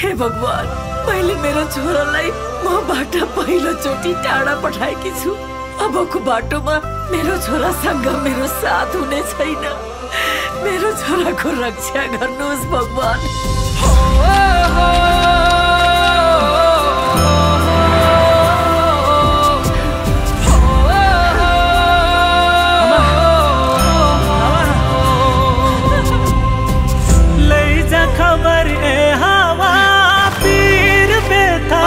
हे भगवान, मैले मेरो छोरालाई मबाट पहिलोचोटि टाढा पठाएकी छु। अबको बाटोमा मेरो छोरासँग मेरो साथ हुने छैन। मेरो छोराको रक्षा गर्नुहोस् भगवान। खबर ए हवा पीर बेथा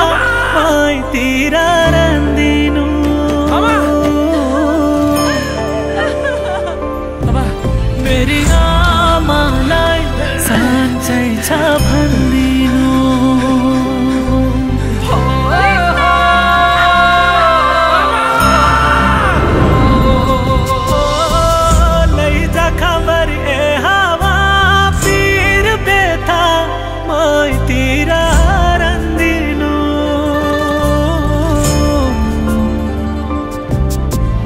तीरा रंदिनु मेरी आमालाई साँच्चै छ भन्दिनु। लैजा खबर ए हवा पीर बेथा तीरा रंदिनु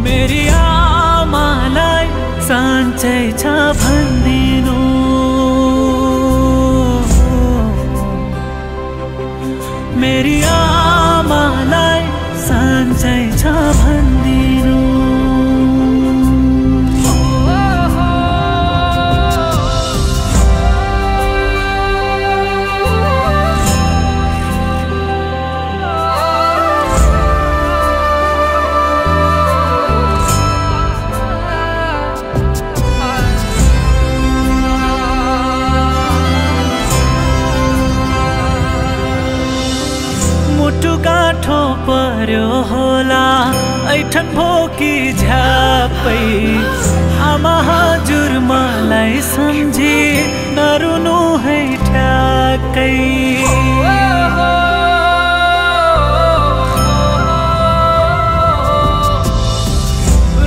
मेरी आमालाई साँच्चै छ भन्दिनु। मेरी आमालाई साँच्चै छ भन्दिनु। मुटु गाँठो पर्यो होला ऐठन भोकी झ्यापै आमा हजुर मलाई सम्झी नरुनु है ठ्याक्कै।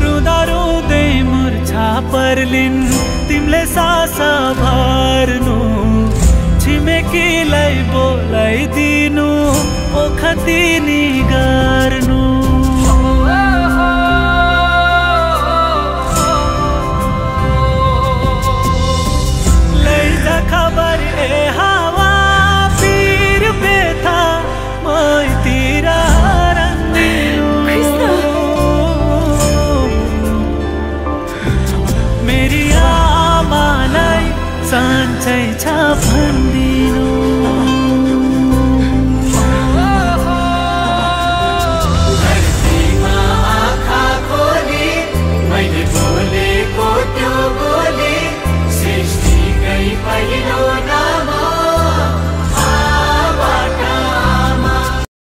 रुँदा रुँदै मुर्छा पर्लिन् तिमीले सासा भर्नु छिमेकीलाई बोलाइदिनु ओखतिनी गर्नु।